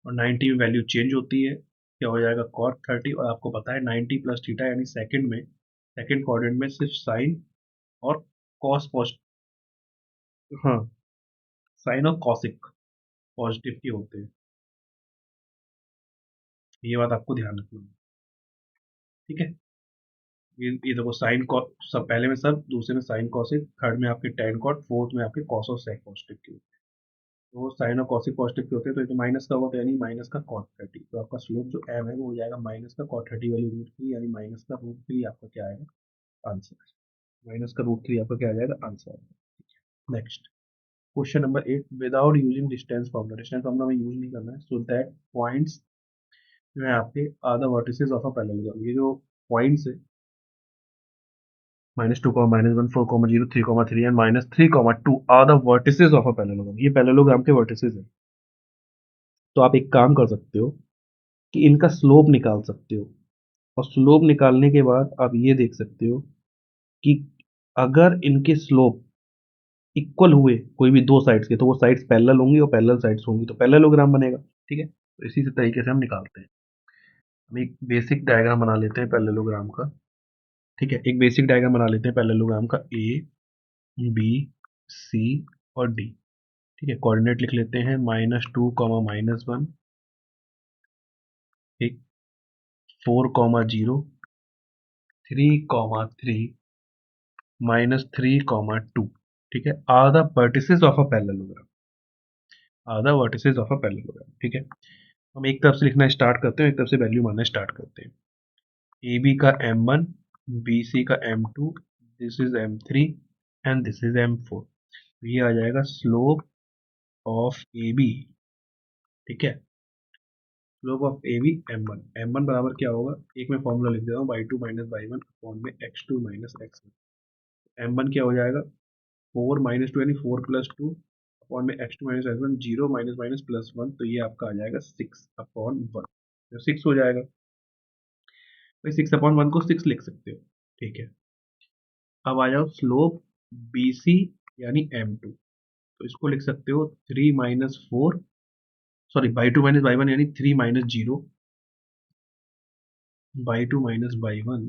Speaker 1: और 90 में वैल्यू चेंज होती है, क्या हो जाएगा cot 30, और आपको पता है 90 प्लस थीटा यानी सेकंड में, सेकंड क्वाड्रेंट में सिर्फ साइन और कॉस हाँ, साइन और कॉसिक पॉजिटिव के होते हैं, ये बात आपको ध्यान रखना है। ठीक है, ये देखो साइन कॉस, सब पहले में सब, दूसरे में साइन कॉसिक, थर्ड में आपके टेन कॉट, फोर्थ में आपके कॉस और सेक पॉजिटिव के होते हैं। तो साइन और कॉसिक पॉजिटिव के होते हैं, तो ये तो माइनस का होगा, तो यानी माइनस का कॉट 30, तो आपका स्लोप जो एम है वो हो जाएगा माइनस का कॉट 30 वाली √3, यानी माइनस का √3 आपका क्या आएगा आंसर, माइनस का √3 आपका क्या आ जाएगा answer. Next question number 8, without using distance formula, distance formula में यूज नहीं करना है, सो दैट पॉइंट्स जो है आपके are the vertices of a parallelogram, ये जो पॉइंट्स है -2, -1, 4, 0, 3, 3 and -3, 2 are the vertices of a parallelogram, ये पैरेललोग्राम के वर्टिसेस है। तो आप एक काम कर सकते हो कि इनका स्लोप निकाल सकते हो, और स्लोप निकालने के बाद आप ये देख सकते हो कि अगर इनके स्लोप इक्वल हुए कोई भी दो साइड्स के, तो वो साइड्स पैरेलल होंगी, और पैरेलल साइड्स होंगी तो पैरेललोग्राम बनेगा। ठीक है, तो इसी से तरीके से हम निकालते हैं। हम एक बेसिक डायग्राम बना लेते हैं पैरेललोग्राम का। ठीक है, एक बेसिक डायग्राम बना लेते हैं पैरेललोग्राम का, ए बी सी और डी। ठीक है, कोऑर्डिनेट लिख लेते हैं -2, -1, एक 4, 0, 3, 3, -3, 2। ठीक है, are the vertices of a parallelogram, are the vertices of a parallelogram. ठीक है, हम एक तरफ से लिखना स्टार्ट करते हैं, एक तरफ से वैल्यू मानना स्टार्ट करते हैं। ए बी का m1, बी सी का m2, this is m3 and this is m4। ये आ जाएगा स्लोप ऑफ ए बी। ठीक है, slope of A B M one बराबर क्या होगा, एक में फॉर्मूला लिख देता हूँ, y two minus y one upon में x two minus x one. M one क्या हो जाएगा, 4 - 2 यानी 4+2 अपॉन में x two minus x one, 0 minus minus plus one, तो ये आपका आ जाएगा 6/1, तो 6 हो जाएगा भाई। 6/1 को 6 लिख सकते हो, ठीक है। अब आ जाओ स्लोप बी सी यानी m2, तो इसको लिख सकते हो 3 - 4, sorry y two minus y one यानी 3 - 0, y two minus y one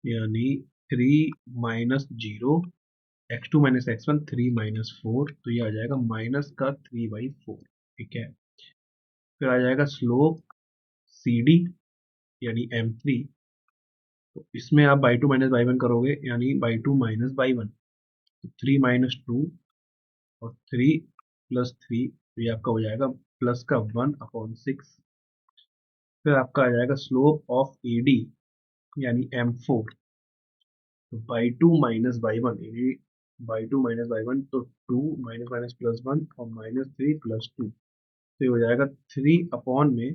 Speaker 1: यानी 3 - 0, X two minus x one 3 - 4, तो ये आ जाएगा -3/4, ठीक है। फिर आ जाएगा स्लोप सी डी यानी m3, तो इसमें आप by two minus y one करोगे यानी y two minus y one, तो 3 - 2 और 3+3, तो ये आपका हो जाएगा प्लस का 1/6। फिर आपका आ जाएगा स्लोप ऑफ ए डी यानी m4, तो y two minus y one यानी y two minus y one, तो 2 माइनस माइनस प्लस वन और -3+2, तो ये हो जाएगा 3 में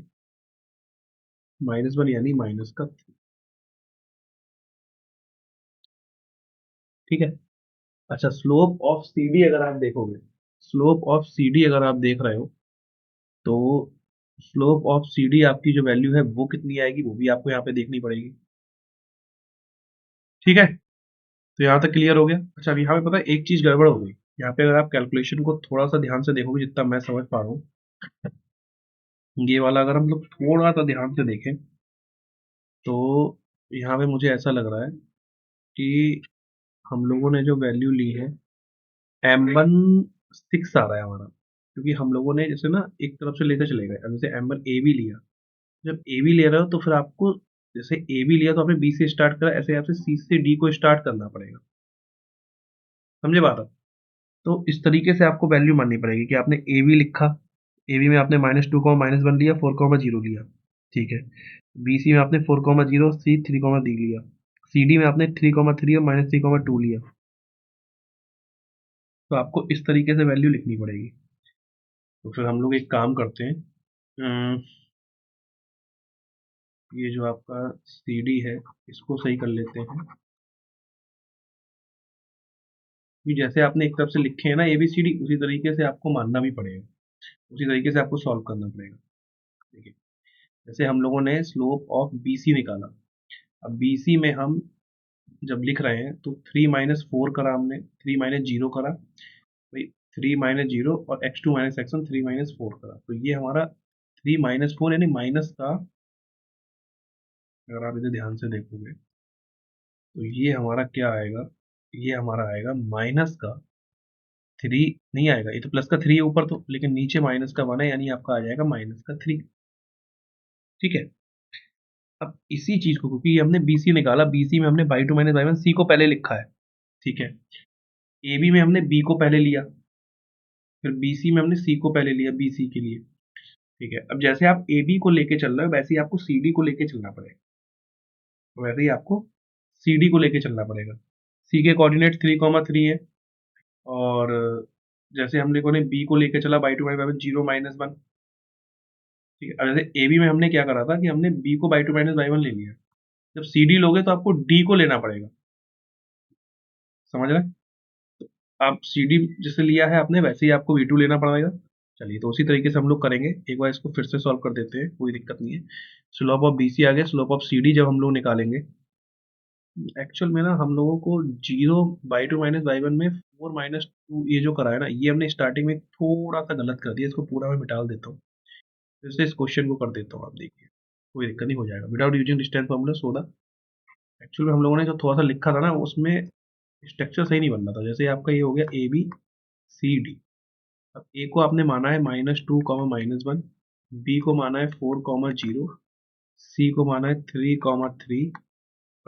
Speaker 1: -1 यानी माइनस का 3, ठीक है। अच्छा स्लोप ऑफ सी डी अगर आप देखोगे, स्लोप ऑफ सी डी अगर आप देख रहे हो, तो स्लोप ऑफ सी डी आपकी जो वैल्यू है वो कितनी आएगी, वो भी आपको यहाँ पे देखनी पड़ेगी, ठीक है। तो यहाँ तक क्लियर हो गया। अच्छा अब यहाँ पे पता है एक चीज गड़बड़ हो गई, यहाँ पे अगर आप कैलकुलेशन को थोड़ा सा ध्यान से देखोगे, जितना मैं समझ पा रहा हूँ, ये वाला अगर हम लोग थोड़ा सा ध्यान से देखें, तो यहाँ पे मुझे ऐसा लग रहा है कि हम लोगों ने जो वैल्यू ली है m1 6 आ रहा है हमारा, क्योंकि हम लोगों ने जैसे ना एक तरफ से लेते चले गए। अब जैसे m1 ए बी लिया, जब ए बी ले रहे हो तो फिर आपको, जैसे ए बी लिया तो आपने बी से स्टार्ट करा, ऐसे आपसे सी से डी को स्टार्ट करना पड़ेगा, समझे बात आप? तो इस तरीके से आपको वैल्यू माननी पड़ेगी कि आपने ए बी लिखा, ए बी में आपने -2, -1 लिया, 4, 0 लिया, ठीक है। बी सी में आपने 4, 0, सी 3, डी लिया, सी डी में आपने 3, 3 और -3, 2 लिया, तो आपको इस तरीके से वैल्यू लिखनी पड़ेगी। तो फिर हम लोग एक काम करते हैं, ये जो आपका सी डी है इसको सही कर लेते हैं, कि जैसे आपने एक तरफ से लिखे हैं ना ए बी सी डी, उसी तरीके से आपको मानना भी पड़ेगा, उसी तरीके से आपको सॉल्व करना पड़ेगा, देखिए। जैसे हम लोगों ने स्लोप ऑफ बी सी निकाला, अब बी सी में हम जब लिख रहे हैं तो 3 - 4 करा हमने, 3 - 0 करा भाई, 3 - 0 और x2 - x1 3 - 4 करा, तो ये हमारा 3 - 4 यानी माइनस का, अगर आप इसे ध्यान से देखोगे तो ये हमारा क्या आएगा, ये हमारा आएगा माइनस का 3, नहीं आएगा, ये तो प्लस का 3 है ऊपर तो, लेकिन नीचे माइनस का 1 है, यानी आपका आ जाएगा -3, ठीक है। अब इसी चीज को, क्योंकि ये हमने बीसी निकाला, बीसी में हमने y two minus y one C को पहले लिखा है, ठीक है। ए बी में हमने बी को पहले लिया, फिर बीसी में हमने सी को पहले लिया बीसी के लिए, ठीक है। अब जैसे आप ए बी को लेके चल रहे हो, वैसे ही आपको सी डी को लेके चलना पड़ेगा, वैसे ही आपको सी डी को लेके चलना पड़ेगा। सी के कोऑर्डिनेट 3, 3 है, और जैसे हम लोगों ने बी को लेके चला बाई टू बाई वन 0 - 1, ठीक है। अब जैसे ए बी में हमने क्या करा था कि हमने बी को by two minus y one ले लिया, जब सी डी लोगे तो आपको डी को लेना पड़ेगा, समझ रहे हैं? आप सी डी जैसे लिया है आपने, वैसे ही आपको V2 लेना पड़ेगा। चलिए तो उसी तरीके से हम लोग करेंगे, एक बार इसको फिर से सॉल्व कर देते हैं, कोई दिक्कत नहीं है। स्लोप ऑफ BC आ गया, स्लोप ऑफ CD जब हम लोग निकालेंगे, एक्चुअल में ना हम लोगों को 0/2 - 1 में 4 - 2 ये जो करा है ना, ये हमने स्टार्टिंग में थोड़ा सा गलत कर दिया, इसको पूरा मैं मिटा देता हूँ, फिर से इस क्वेश्चन को कर देता हूँ, आप देखिए कोई दिक्कत नहीं, हो जाएगा। Without using distance formula so the, actual में हम लोगों ने जो थोड़ा सा लिखा था ना, उसमें स्ट्रक्चर सही नहीं बन रहा था। जैसे आपका ये हो गया ABCD, अब ए को आपने माना है -2, -1, बी को माना है 4, 0, सी को माना है 3, 3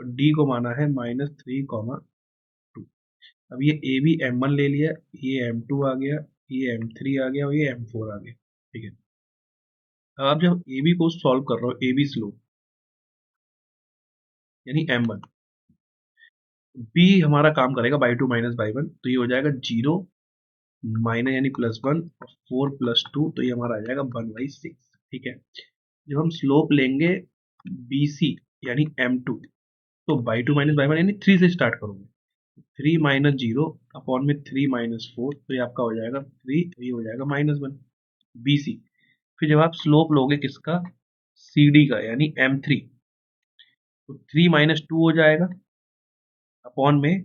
Speaker 1: और डी को माना है -3, 2। अब ये ए बी M1 ले लिया, ये M2 आ गया, ये M3 आ गया और ये M4 आ गया, ठीक है। अब आप जब ए बी को सॉल्व कर रहे हो, ए बी स्लोप यानी M1, बी हमारा काम करेगा by two minus y one, तो ये हो जाएगा 0 माइनस यानी +1 और 4 + 2, तो ये हमारा आ जाएगा 1/6, ठीक है। जब हम स्लोप लेंगे BC यानी M2, तो y two minus y one यानी 3 से स्टार्ट करोगे। 3 माइनस जीरो अपॉन में 3 माइनस फोर, तो ये आपका हो जाएगा 3, ये हो जाएगा -1 BC। फिर जब आप स्लोप लोगे किसका, CD का यानी M3, तो 3 माइनस टू हो जाएगा अपॉन में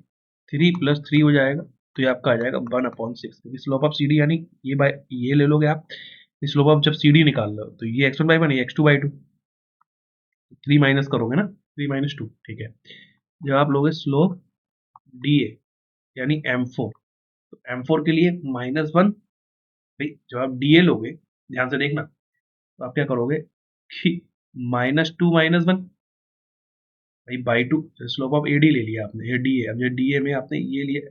Speaker 1: 3 प्लस 3 हो जाएगा, तो ये आपका आ जाएगा 1/6, क्योंकि स्लोप ऑफ CD यानी ये बाय ये ले लोगे आप, स्लोप ऑफ जब CD निकाल लो तो ये x1/1 ये x2/2, 3 माइनस करोगे ना, 3 - 2, ठीक है। जब आप लोगे स्लोप DA यानी M4, तो M4 के लिए -1, भाई जब आप DA लोगे ध्यान से देखना, तो आप क्या करोगे कि -2 - 1, भाई by two, slope of AD ले लिया आपने, ये DA, अब ये DA में आपने ये लिया,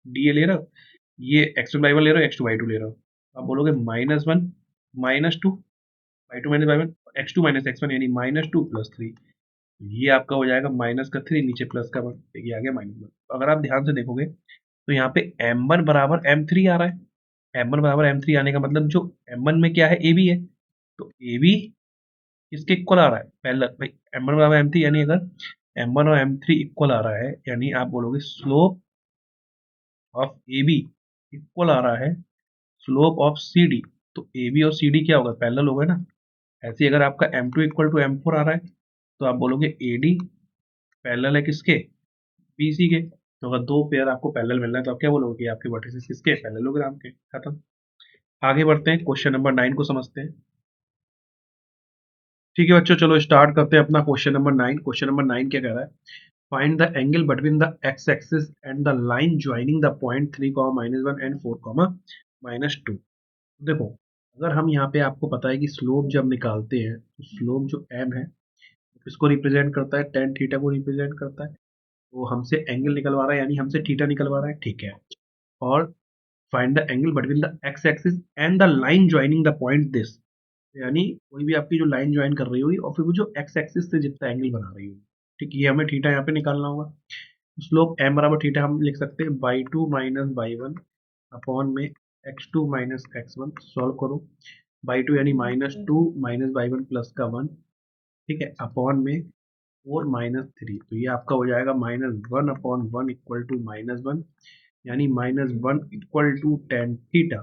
Speaker 1: DA ले रहे हो, ये x1/1 ले रहे हो, x2/2 ले रहे हो, आप बोलोगे -1 -2, by two minus y one, x2 - x1 यानी -2 + 3, ये आपका हो जाएगा माइनस का 3 नीचे प्लस का 1, ये आ गया -1। तो अगर आप ध्यान से देखोगे तो यहाँ पे M1 बराबर M3 आ रहा है। M1 बराबर M3 आने का मतलब जो M1 में क्या है, AB है, तो AB किसके इक्वल आ रहा है, पहला भाई M1 बराबर M3 यानी अगर M1 और M3 इक्वल आ रहा है, यानी आप बोलोगे स्लोप ऑफ AB इक्वल आ रहा है स्लोप ऑफ CD, तो AB और CD क्या होगा, पैरेलल होगा ना। ऐसे ही अगर आपका M2 इक्वल टू M4 आ रहा है, तो आप बोलोगे AD पैरेलल है किसके, BC के। तो अगर दो पेयर आपको पैरेलल मिल रहा है, तो आप क्या बोलोगे कि आपके वर्टिसेस किसके, पैरेललोग्राम के, खत्म। आगे बढ़ते हैं, क्वेश्चन नंबर 9 को समझते हैं। ठीक है बच्चों, चलो स्टार्ट करते हैं अपना क्वेश्चन नंबर 9। क्वेश्चन नंबर 9 क्या कह रहा है, find the angle between the x axis and the line joining the point 3, -1 and 4, -2। देखो, अगर हम यहाँ पे, आपको पता है कि स्लोप जब निकालते हैं, तो स्लोप जो m है इसको रिप्रेजेंट करता है, tan थीटा को रिप्रेजेंट करता है। वो हमसे एंगल निकलवा रहा है, यानी हमसे थीटा निकलवा रहा है, ठीक है। और find the angle between the X axis and the line joining the point this, यानी कोई भी आपकी जो लाइन ज्वाइन कर रही होगी और फिर वो जो एक्स एक्सिस से जितना एंगल बना रही होगी, ठीक, ये हमें थीटा यहाँ पे निकालना होगा। स्लोप m बराबर थीटा हम लिख सकते हैं बाई 2 माइनस बाई 1 अपॉन में x2 - x1, सॉल्व करो, बाई 2 यानी -2 माइनस बाई 1 प्लस का 1, ठीक है, अपॉन में 4 - 3, तो ये आपका हो जाएगा -1/1 इक्वल टू -1, यानी -1 इक्वल टू tan थीटा,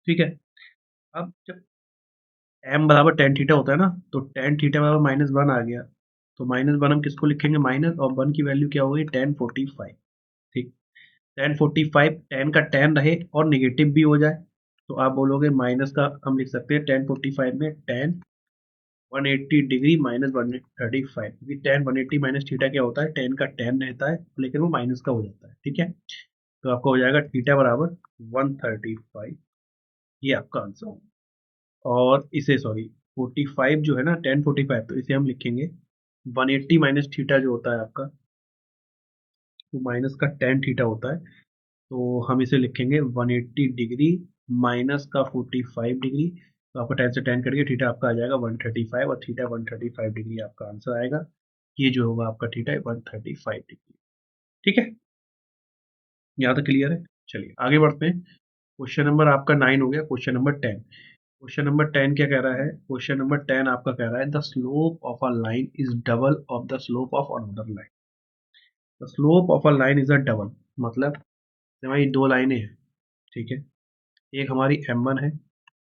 Speaker 1: ठीक है। अब जब m बराबर tan थीटा होता है ना, तो tan थीटा बराबर -1 आ गया, तो -1 हम किसको लिखेंगे, माइनस, और 1 की वैल्यू क्या होगी, tan 45, ठीक। tan 45 tan का tan रहे और नेगेटिव भी हो जाए, तो आप बोलोगे माइनस का हम लिख सकते हैं tan 45 में tan 180 डिग्री -135, क्योंकि tan 180 माइनस थीटा क्या होता है, tan का tan रहता है लेकिन वो माइनस का हो जाता है, ठीक है। तो आपका हो जाएगा थीटा बराबर 135, ये आपका आंसर है। और इसे सॉरी 45 जो है ना, tan 45, तो इसे हम लिखेंगे 180 माइनस थीटा जो होता है आपका, वो माइनस का tan थीटा होता है, तो हम इसे लिखेंगे 180 डिग्री माइनस का 45 डिग्री, तो आपका tan से tan करिए, थीटा आपका आ जाएगा 135, और थीटा 135 डिग्री आपका आंसर आएगा। ये जो होगा आपका थीटा 135 डिग्री, ठीक है। यहाँ तक क्लियर है। चलिए आगे बढ़ते हैं। क्वेश्चन नंबर आपका 9 हो गया। क्वेश्चन नंबर 10, क्वेश्चन नंबर 10 क्या कह रहा है, क्वेश्चन नंबर 10 आपका कह रहा है the slope of a line is double of the slope of another line. The slope of a line is a double, मतलब हमारी दो लाइनें हैं, ठीक है, एक हमारी M1 है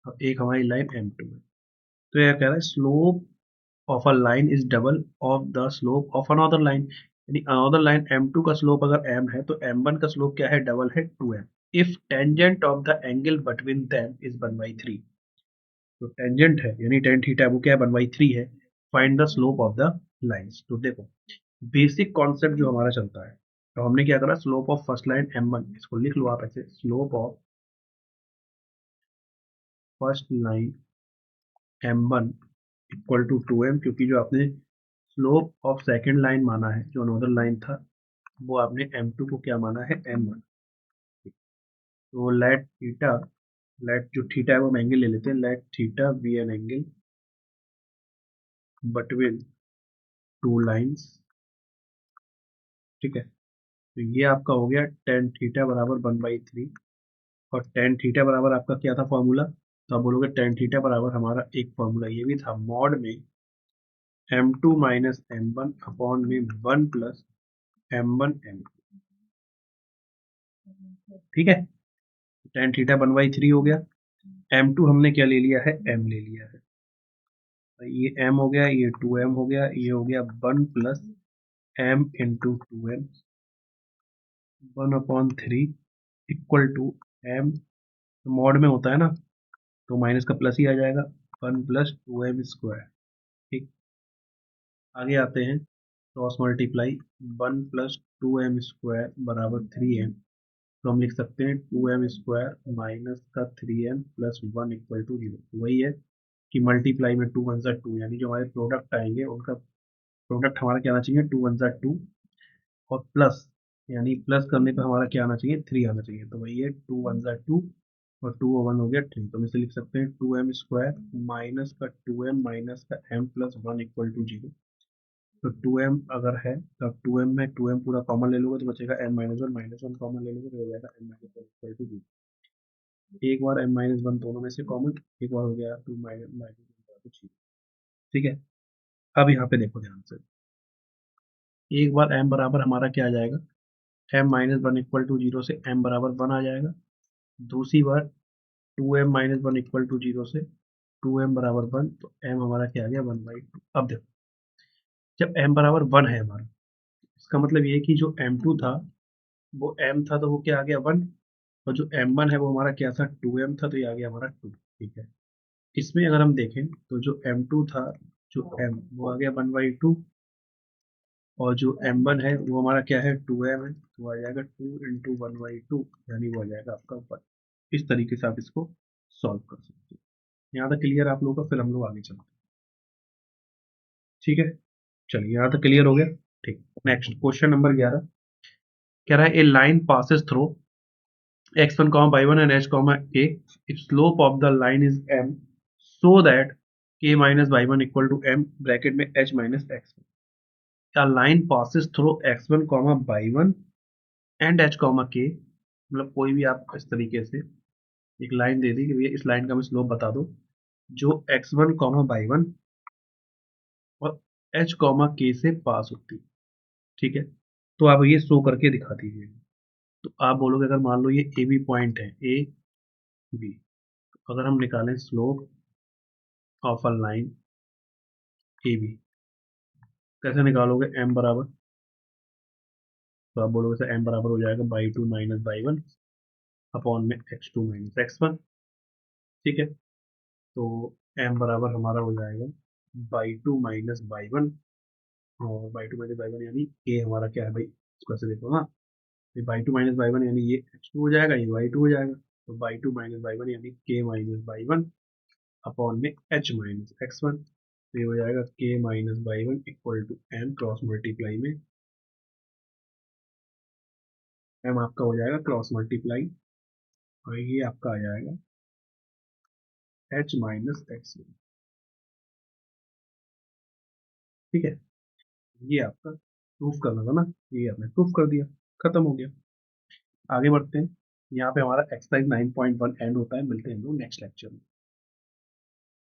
Speaker 1: और एक हमारी लाइन M2 है। तो यह कह रहा है slope of a line is double of the slope of another line, यानी अनदर लाइन M2 का स्लोप अगर m है, तो M1 का स्लोप क्या है, डबल है 2m। If tangent of the angle between them is 1/3, तो टेंजेंट है यानी tan थीटा वो क्या है, 1/3 है। Find the slope of the lines. तो देखो, बेसिक कॉन्सेप्ट जो हमारा चलता है, तो हमने क्या करा, slope of first line M1, इसको लिख लो आप ऐसे, slope of first line M1 equal to 2m, क्योंकि जो आपने स्लोप ऑफ सेकेंड लाइन माना है, जो अनदर लाइन था, वो आपने M2 को क्या माना है, M1। तो लेट थीटा, लेट जो थीटा है वो हम एंगल ले लेते हैं, let theta be an angle between two lines, ठीक है। तो ये आपका हो गया tan थीटा बराबर 1/3, और tan थीटा बराबर आपका क्या था फॉर्मूला, तो आप बोलोगे टेन थीटा बराबर हमारा एक फॉर्मूला ये भी था, मॉड में m2 माइनस m1 अपॉन में 1 प्लस m1 m2। ठीक है, टेन थीटा 1/3 हो गया। m2 हमने क्या ले लिया है, m ले लिया है। ये m हो गया, ये 2m हो गया, ये हो गया 1 plus m into 2m, 1/3 equal to m, mod में होता है ना तो माइनस का प्लस ही आ जाएगा, 1 प्लस 2m स्क्वायर। ठीक, आगे आते हैं, cross multiply, 1 plus 2m square बराबर 3m। तो हम लिख सकते हैं 2m स्क्वायर माइनस का 3m प्लस 1 इक्वल टू 0। वही है कि मल्टीप्लाई में 2 1 2, यानी जो हमारे प्रोडक्ट आएंगे उनका प्रोडक्ट हमारा क्या आना चाहिए, 2 1 2, और प्लस, यानी प्लस करने पर हमारा क्या आना चाहिए, 3 आना चाहिए। तो वही है 2 1 2 और 2 और 1 हो गया 3। तो हम इसे लिख सकते हैं 2m स्क्वायर माइनस का 2m माइनस का m प्लस 1 इक्वल टू 0। तो 2m अगर है तो 2m में 2m पूरा कॉमन ले लोगे तो बचेगा m-1, -1 कॉमन ले लोगे तो हो जाएगा m-1 इक्वल टू 0। एक बार m-1 दोनों में से कॉमन, एक बार हो गया 2 -1। ठीक है, अब यहाँ पे देखो ध्यान से, एक बार m बराबर हमारा क्या आ जाएगा, m-1 इक्वल टू 0 से m बराबर 1 आ जाएगा। दूसरी बार 2m-1 इक्वल टू 0 से 2m बराबर 1, तो m हमारा क्या आ गया, 1/2। अब देखो, जब m बराबर 1 है हमारा, इसका मतलब ये है कि जो m2 था वो m था तो वो क्या आ गया 1, और जो m1 है वो हमारा क्या था, 2m था, तो ये आ गया हमारा 2। ठीक है, इसमें अगर हम देखें तो जो m2 था, जो m वो आ गया 1/2, और जो m1 है वो हमारा क्या है, 2m है, तो वो आ जाएगा 2 × 1/2, यानी वो आ जाएगा आपका 1। इस तरीके से आप इसको सॉल्व कर सकते हो। यहाँ तक क्लियर आप लोगों का, फिर हम लोग आगे चलते हैं। ठीक है, चलिए यहाँ तक क्लियर हो गया। ठीक, नेक्स्ट क्वेश्चन नंबर 11 कह रहा है, a line passes through x1, y1 and h, a, if slope of the line is m, so that k minus y1 equal to m bracket में h minus x1। A line passes through x1, y1 and h, k, मतलब कोई भी आप इस तरीके से एक line दे दी कि भैया इस लाइन का हमें स्लोप बता दो, जो x1, y1 और h, k से पास होती है। ठीक है, तो आप ये शो करके दिखा दीजिए। तो आप बोलोगे अगर मान लो ये ए बी पॉइंट है, ए बी, अगर हम निकालें slope of a line A B, कैसे निकालोगे, m बराबर, तो आप बोलोगे सर m बराबर हो जाएगा y2 माइनस y1 अपॉन में x2 माइनस x1। ठीक है, तो m बराबर हमारा हो जाएगा y2 माइनस y1, और y2 माइनस y1 यानी a हमारा क्या है भाई, इसको ऐसे देखो ना, y2 माइनस y1 यानी ये x2 हो जाएगा, ये y2 हो जाएगा, तो y2 माइनस y1 यानी k माइनस y1 अपॉन में h माइनस x1। तो ये हो जाएगा k minus y1 equal to m, cross multiply में m आपका हो जाएगा क्रॉस मल्टीप्लाई, और ये आपका आ जाएगा h माइनस x1। ठीक है, ये आपका प्रूफ करना था ना, ये आपने प्रूफ कर दिया, खत्म हो गया। आगे बढ़ते हैं, यहाँ पे हमारा एक्सरसाइज 9.1 एंड होता है। मिलते हैं हम लोग नेक्स्ट लेक्चर में।